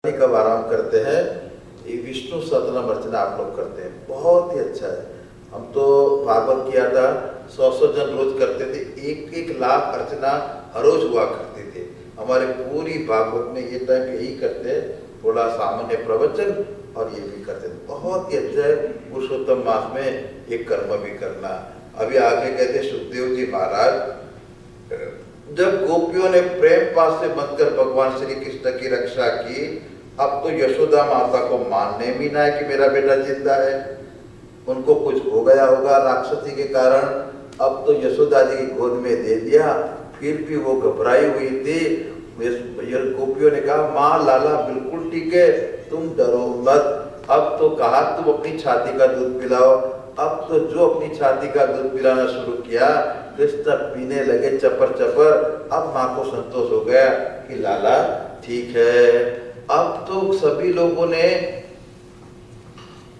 कब आराम करते हैं, ये विष्णु सहस्त्रनाम अर्चना आप लोग करते हैं, बहुत ही अच्छा है। हम तो भागवत किया था, 100 जन रोज करते थे, 1-1 लाख अर्चना हर रोज हुआ करते थे। हमारे पूरी भागवत में ये टाइम यही करते हैं, थोड़ा सामान्य प्रवचन और ये भी करते थे, बहुत ही अच्छा है। पुरुषोत्तम मास में एक कर्म भी करना। अभी आगे कहते सुखदेव जी महाराज, जब गोपियों ने प्रेम पास से बनकर भगवान श्री कृष्ण की रक्षा की, अब तो यशोदा माता को मानने भी ना है कि मेरा बेटा जिंदा है। उनको कुछ हो गया होगा राक्षसी के कारण, अब तो यशोदा जी की गोद में दे दिया। फिर भी वो घबराई हुई थी। गोपियों ने कहा, माँ लाला बिल्कुल ठीक है, तुम डरो मत। अब तो कहा तुम अपनी छाती का दूध पिलाओ। अब तो जो अपनी छाती का दूध पिलाना शुरू किया, कृष्ण पीने लगे चपर चपर। अब माँ को संतोष हो गया कि लाला ठीक है। अब तो सभी लोगों ने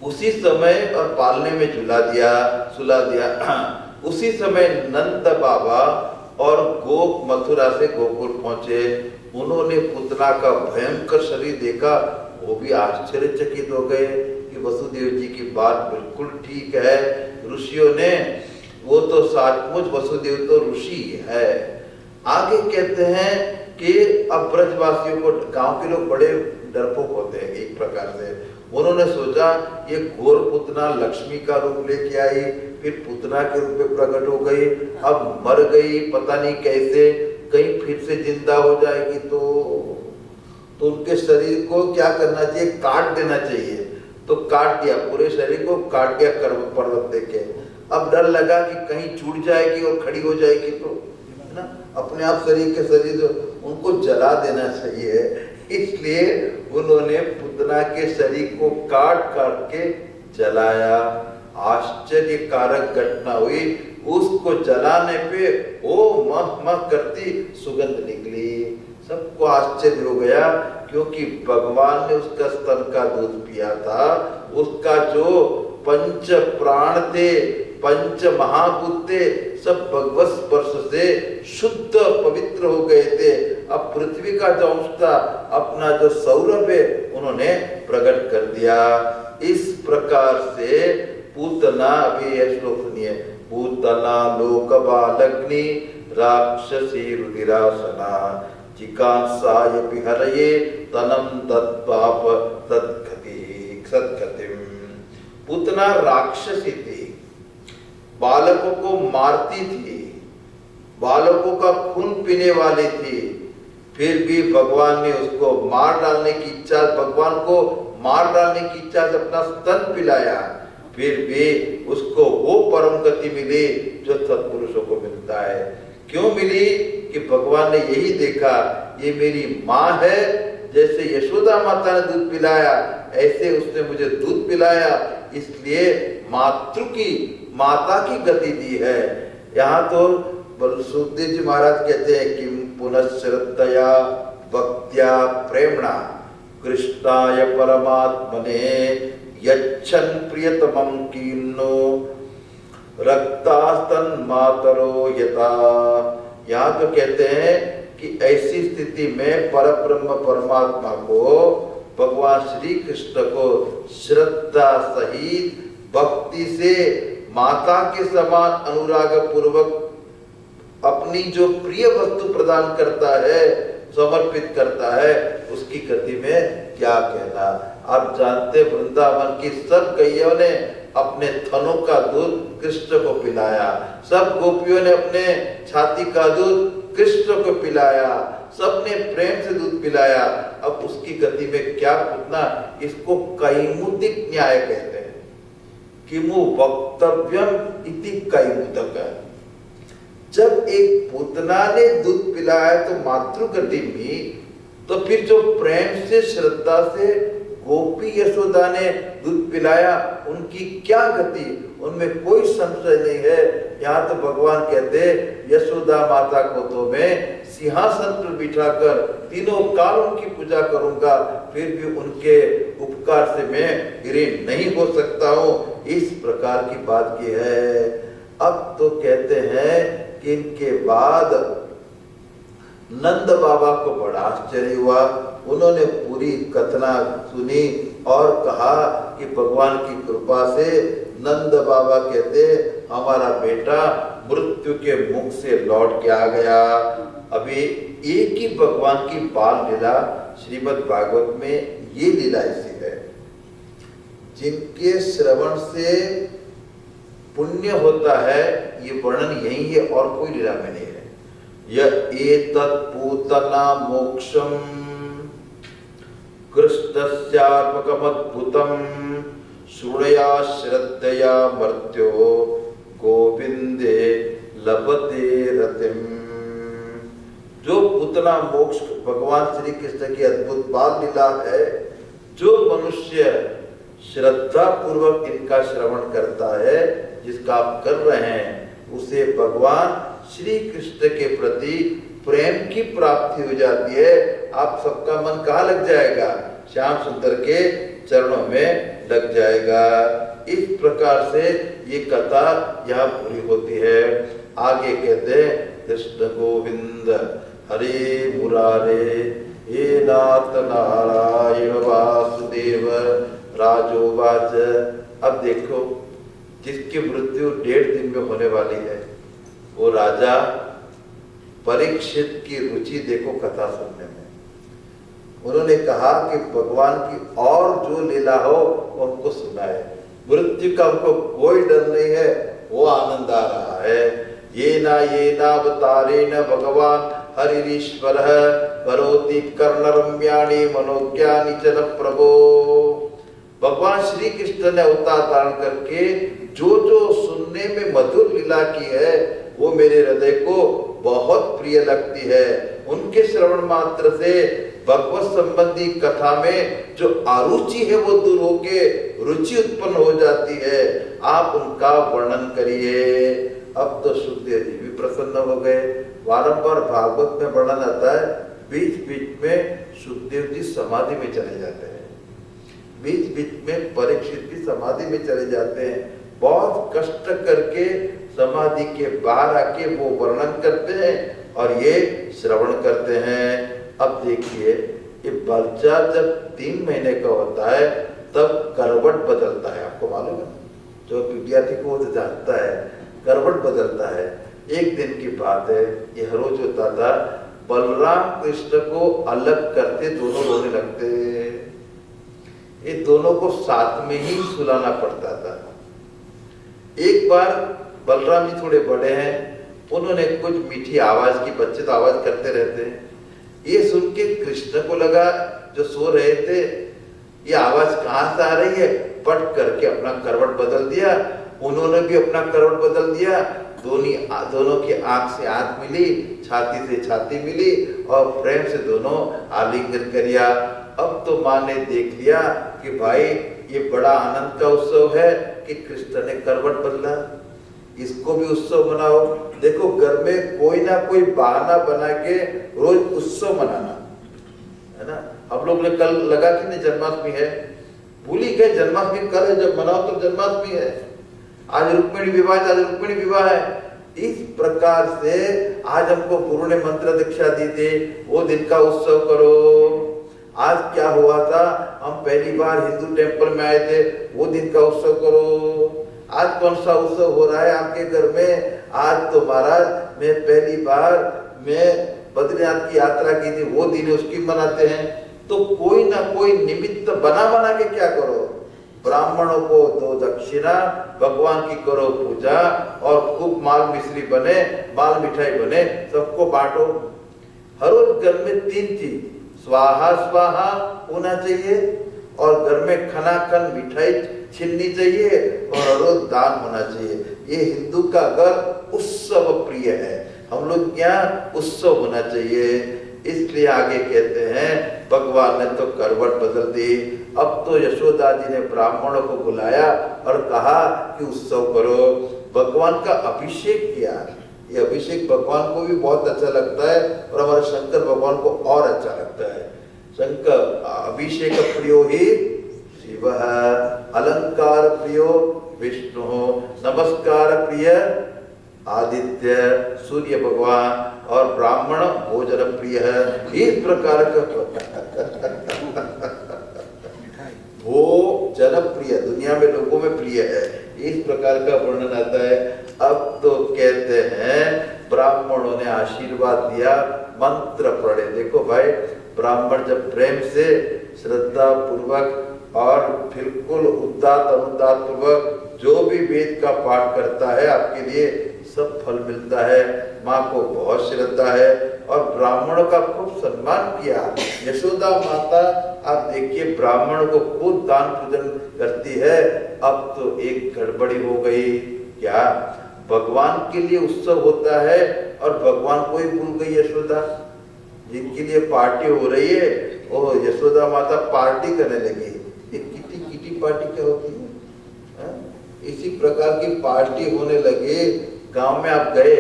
उसी समय और पालने में सुला दिया। उसी समय नंद बाबा और गोप मथुरा से गोकुल पहुंचे। उन्होंने पुतना का भयंकर शरीर देखा, वो भी आश्चर्यचकित हो गए कि वसुदेव जी की बात बिल्कुल ठीक है। ऋषियों ने, वो तो सचमुच वसुदेव तो ऋषि है। आगे कहते हैं कि अब ब्रजवासियों को, गांव के लोग बड़े डरपोक होते हैं एक प्रकार से। उन्होंने सोचा ये घोर पुतना लक्ष्मी का रूप लेके आई, फिर पुतना के रूप में प्रकट हो गई, अब मर गई पता नहीं कैसे, कहीं फिर से जिंदा हो जाएगी तो उनके शरीर को क्या करना चाहिए, काट देना चाहिए। तो काट दिया, पूरे शरीर को काट दिया पर्वत देके। अब डर लगा कि कहीं छूट जाएगी और खड़ी हो जाएगी तो, है ना, अपने आप शरीर उनको जला देना चाहिए। इसलिए उन्होंने पुतना के शरीर को काट के जलाया। आश्चर्यकारक घटना हुई, उसको जलाने पे ओ मह मह करती सुगंध निकली। सबको आश्चर्य हो गया, क्योंकि भगवान ने उसका स्तन का दूध पिया था। उसका जो पंच प्राण थे, पंच महाभूत थे, सब भगवत स्पर्श से शुद्ध पवित्र हो गए थे। अब पृथ्वी का जो अंश था, अपना जो सौरभ है, उन्होंने प्रकट कर दिया। इस प्रकार से पूतना, अभी यह श्लोक सुनिए, पूतना लोक बालग्नि राक्षसी रुधिरासना जिकांसाय विहरये तनम तत्पाप तत्गति सद्गतिम। पूतना राक्षसी थी, बालकों को मारती थी, बालकों का खून पीने वाली थी। फिर भी भगवान ने उसको मार डालने की इच्छा, भगवान को मार डालने की इच्छा से अपना स्तन पिलाया। फिर भी उसको वो परम गति मिली जो सत्पुरुषों को मिलता है। क्यों मिली? कि भगवान ने यही देखा, ये मेरी माँ है, जैसे यशोदा माता ने दूध पिलाया ऐसे उसने मुझे दूध पिलाया, इसलिए माता की गति दी है। यहाँ तो सुखदेव जी महाराज कहते हैं कि पुनश्रद्धया भक्त्या प्रेमणा कृष्णाय परमात्मने यच्छन प्रियतमं कीन्नो रक्तास्तन मातरो यथा। यहाँ तो कहते हैं कि ऐसी स्थिति में परब्रह्म परमात्मा को, भगवान श्री कृष्ण को श्रद्धा सहित भक्ति से माता के समान अनुराग पूर्वक अपनी जो प्रिय वस्तु प्रदान करता है, समर्पित करता है, उसकी गति में क्या कहना। आप जानते, वृंदावन की सब गैयों ने अपने थनों का दूध कृष्ण को पिलाया, सब गोपियों ने अपने छाती का दूध कृष्ण को पिलाया, सबने प्रेम से दूध पिलाया। अब उसकी गति में क्या पूछना, इसको कैमुतिक न्याय कहते हैं। किमु वक्तव्यम इति कैमुतक। जब एक पूतना ने दूध पिलाया तो मातृगति में, तो फिर जो प्रेम से श्रद्धा से गोपी यशोदा ने दूध पिलाया, उनकी क्या गति, उनमें कोई संशय नहीं है। यहाँ तो भगवान कहते, यशोदा माता को तो मैं सिंहासन पर बिठाकर तीनों काल उनकी पूजा करूंगा, फिर भी उनके उपकार से मैं ऋणी नहीं हो सकता हूँ। इस प्रकार की बात की है। अब तो कहते हैं कि इनके बाद नंद बाबा को बड़ा आश्चर्य हुआ। उन्होंने पूरी कथना सुनी और कहा कि भगवान की कृपा से नंद बाबा कहते हमारा बेटा मृत्यु के मुख से लौट के आ गया। अभी एक ही भगवान की बाल लीला श्रीमद् भागवत में ये लीला ऐसी है, जिनके श्रवण से पुण्य होता है, ये वर्णन यही है और कोई लीला में नहीं है। एतत् पूतना मोक्षम कृष्णस्यात्मकमद्भुतम शृणुया श्रद्धया मर्त्यो गोविंदे लभते रतिम। जो पूतना मोक्ष भगवान श्री कृष्ण की अद्भुत बाल लीला है, जो मनुष्य श्रद्धा पूर्वक इनका श्रवण करता है, जिसका आप कर रहे हैं, उसे भगवान श्री कृष्ण के प्रति प्रेम की प्राप्ति हो जाती है। आप सबका मन कहाँ लग जाएगा? श्याम सुंदर के चरणों में लग जाएगा। इस प्रकार से ये कथा यहाँ पूरी होती है। आगे कहते हैं कृष्ण गोविंद हरे मुरारे हे नाथ नारायण वासुदेव राजोवाच। अब देखो, जिसकी मृत्यु 1.5 दिन में होने वाली है, वो राजा परीक्षित की रुचि देखो कथा सुनने में। उन्होंने कहा कि भगवान की और जो लीला हो उनको सुनाए। मृत्यु का उनको कोई डर नहीं है, वो आनंद आ रहा है। ये ना अवतारेण भगवान हरिरीश्वर करोति कर्णरम्याणि मनोज्ञानि च न प्रभो। भगवान श्री कृष्ण ने अवतार धारण करके जो जो सुनने में मधुर लीला की है, वो मेरे हृदय को बहुत प्रिय लगती है। उनके श्रवण मात्र से भगवत संबंधी कथा में जो अरुचि है वो दूर होके रुचि उत्पन्न हो जाती है। आप उनका वर्णन करिए। अब तो सुखदेव जी भी प्रसन्न हो गए। बारंबार भागवत में वर्णन आता है, बीच बीच में सुखदेव जी समाधि में चले जाते हैं, बीच बीच में परीक्षित भी समाधि में चले जाते हैं। बहुत कष्ट करके समाधि के बाहर आके वो वर्णन करते हैं और ये श्रवण करते हैं। अब देखिए, ये बच्चा जब 3 महीने का होता है तब करवट बदलता है। आपको मालूम है, जो विद्यार्थी को तो जानता है, करवट बदलता है। एक दिन की बात है, ये हर रोज होता था, बलराम कृष्ण को अलग करते दोनों रोने लगते। ये दोनों को साथ में ही सुलाना पड़ता था। एक बार बलराम जी थोड़े बड़े हैं, उन्होंने कुछ मीठी आवाज की, बच्चे तो आवाज करते रहते हैं, ये सुन के कृष्ण को लगा जो सो रहे थे, ये आवाज कहाँ से आ रही है। पट करके अपना करवट बदल दिया, उन्होंने भी अपना करवट बदल दिया। दोनों की आंख से आंख मिली, छाती से छाती मिली और प्रेम से दोनों आलिंगन किया। अब तो माँ ने देख लिया कि भाई ये बड़ा आनंद का उत्सव है कि कृष्ण ने करवट बदला, इसको भी उत्सव मनाओ। देखो, घर में कोई ना कोई बहाना बना के रोज उत्सव मनाना है ना। हम लोग ने कल लगा कि नहीं जन्माष्टमी है, भूल ही गए जन्माष्टमी कल है, जब मनाओ तो जन्माष्टमी है। आज रुक्मिणी विवाह, आज रुक्मिणी विवाह है। इस प्रकार से आज हमको गुरु ने मंत्र दीक्षा दी थी, वो दिन का उत्सव करो। आज क्या हुआ था, हम पहली बार हिंदू टेम्पल में आए थे, वो दिन का उत्सव करो। आज कौन सा उत्सव हो रहा है आपके घर में? आज तो महाराज मैं पहली बार मैं बद्रीनाथ की यात्रा की थी, वो दिन उसकी मनाते हैं। तो कोई ना कोई निमित्त बना के क्या करो, ब्राह्मणों को दो दक्षिणा, भगवान की करो पूजा और खूब माल मिश्री बने, माल मिठाई बने, सबको बांटो। हर रोज घर में 3 चीज स्वाहा स्वाहा होना चाहिए और घर में खनाखन मिठाई छिलनी चाहिए और हर रोज दान होना चाहिए। ये हिंदू का घर उत्सव प्रिय है, हम लोग यहाँ उत्सव होना चाहिए। इसलिए आगे कहते हैं भगवान ने तो करवट बदल दी। अब तो यशोदा जी ने ब्राह्मणों को बुलाया और कहा कि उत्सव करो, भगवान का अभिषेक किया। ये अभिषेक भगवान को भी बहुत अच्छा लगता है और हमारे शंकर भगवान को और अच्छा लगता है। शंकर अभिषेक प्रियो ही शिव, अलंकार प्रियो विष्णु, नमस्कार प्रिय आदित्य, सूर्य भगवान और ब्राह्मण भोजन प्रिय है। इस प्रकार का भोजन प्रिय, दुनिया में लोगों में प्रिय है, इस प्रकार का वर्णन आता है। अब तो कहते हैं ब्राह्मणों ने आशीर्वाद दिया, मंत्र पढ़े। देखो भाई, ब्राह्मण जब प्रेम से, श्रद्धा पूर्वक और बिल्कुल उदात अनुदात पूर्वक जो भी वेद का पाठ करता है, आपके लिए सब फल मिलता है। माँ को बहुत श्रद्धा है और ब्राह्मणों का खूब सम्मान किया। यशोदा माता आप देखिए ब्राह्मण को खूब दान पूजन करती है। अब तो एक गड़बड़ी हो गई। क्या भगवान के लिए उत्सव होता है और भगवान को ही भूल गई यशोदा। जिनके लिए पार्टी हो रही है वो यशोदा माता पार्टी करने लगी। ये किटी पार्टी क्या होती है? इसी प्रकार की पार्टी होने लगे। गांव में आप गए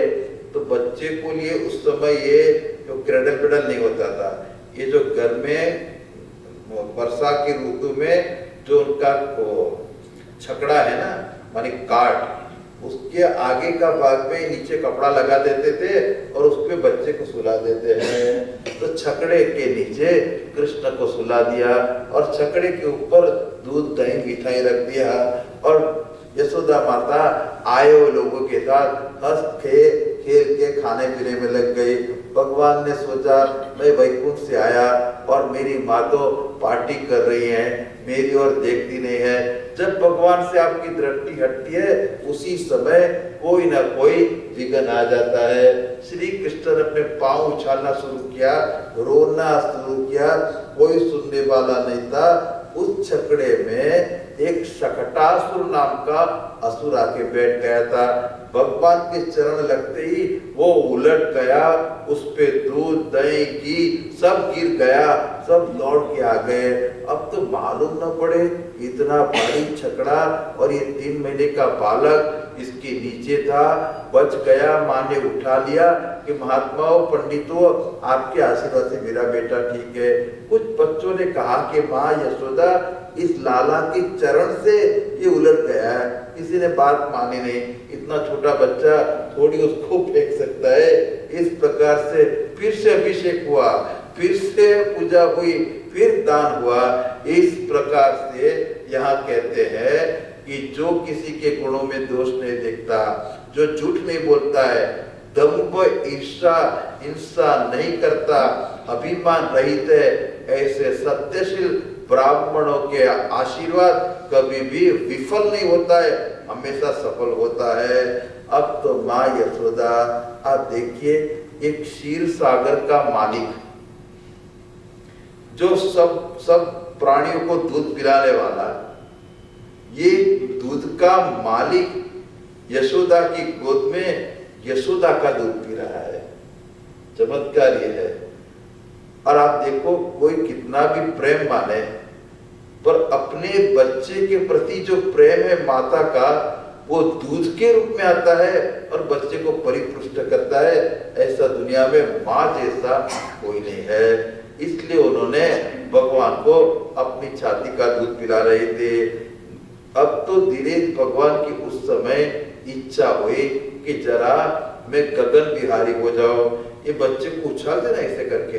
तो बच्चे को लिए उस समय ये जो क्रेडल पेडल नहीं होता था, ये जो घर में वर्षा की ऋतु में जो उनका छकड़ा है ना, मानी काट, उसके आगे का भाग में नीचे कपड़ा लगा देते थे और उस पे बच्चे को सुला देते हैं। तो छकड़े के नीचे कृष्ण को सुला दिया और छकड़े के ऊपर दूध दही मिठाई रख दिया और यशोदा माता आए हुए लोगों के साथ हंस खेल के खाने पीने में लग गई। भगवान ने सोचा मैं वैकुंठ से आया और मेरी माँ तो पार्टी कर रही है, मेरी ओर देखती नहीं है। जब भगवान से आपकी दृष्टि हटती है उसी समय कोई ना कोई विघ्न आ जाता है। श्री कृष्ण ने अपने पांव उछालना शुरू किया, रोना शुरू किया, कोई सुनने वाला नहीं था। उस छकड़े में एक शकटासुर नाम का असुर आके बैठ गया था। भगवान के चरण लगते ही वो उलट गया, उस पे दूध दही घी सब गिर गया, सब लौट के आ गए। अब तो मालूम न पड़े इतना भारी छकड़ा और ये 3 महीने का बालक इसके नीचे था, बच गया। माँ ने उठा लिया कि महात्माओं पंडितों आपके आशीर्वाद से मेरा बेटा ठीक है। कुछ बच्चों ने कहा कि माँ यशोदा इस लाला के चरण से ये उलट गया है। किसी ने बात मानी नहीं, इतना छोटा बच्चा थोड़ी उसको फेंक सकता है। इस प्रकार से फिर से अभिषेक हुआ, फिर से पूजा हुई, फिर दान हुआ। इस प्रकार से यहाँ कहते हैं कि जो किसी के गुणों में दोष नहीं देखता, जो झूठ नहीं बोलता है, दंभ ईर्षा हिंसा नहीं करता, अभिमान रहित है, ऐसे सत्यशील ब्राह्मणों के आशीर्वाद कभी भी विफल नहीं होता है, हमेशा सफल होता है। अब तो माँ यशोदा आप देखिए एक क्षीर सागर का मालिक जो सब प्राणियों को दूध पिलाने वाला, ये दूध का मालिक यशोदा की गोद में यशोदा का दूध पी रहा है। चमत्कार ये है। और आप देखो कोई कितना भी प्रेम माने, पर अपने बच्चे के प्रति जो प्रेम है माता का वो दूध के रूप में आता है और बच्चे को परिपुष्ट करता है। ऐसा दुनिया में माँ जैसा कोई नहीं है। इसलिए उन्होंने भगवान को अपनी छाती का दूध पिला रहे थे। अब तो धीरे भगवान की उस समय इच्छा हुई कि जरा मैं गगन बिहारी हो जाऊं, ये बच्चे को उछाल देना ऐसे करके,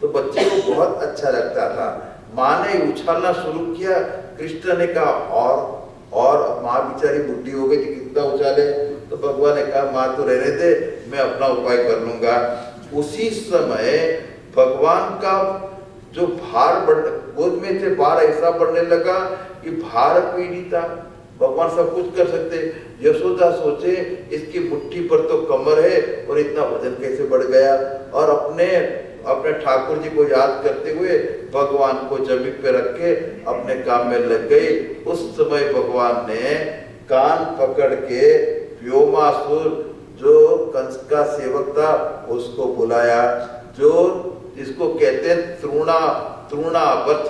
तो बच्चे को बहुत अच्छा लगता था। माँ ने उछालना शुरू किया, कृष्ण ने कहा और माँ बेचारी बुढ़ी हो गई थी, कितना उछाले। तो भगवान ने कहा माँ तो रहने दे, मैं अपना उपाय कर लूंगा। उसी समय भगवान का जो भार गोद में थे, भार ऐसा बढ़ने लगा कि भार पीढ़ी था। भगवान सब कुछ कर सकते। यशोदा सोचे इसकी मुट्ठी पर तो कमर है और इतना वजन कैसे बढ़ गया। और अपने ठाकुर जी को याद करते हुए भगवान को जमीन पे रख के अपने काम में लग गई। उस समय भगवान ने कान पकड़ के व्योमासुर जो कंस का सेवक था उसको बुलाया, जो जिसको कहते हैं तृणावत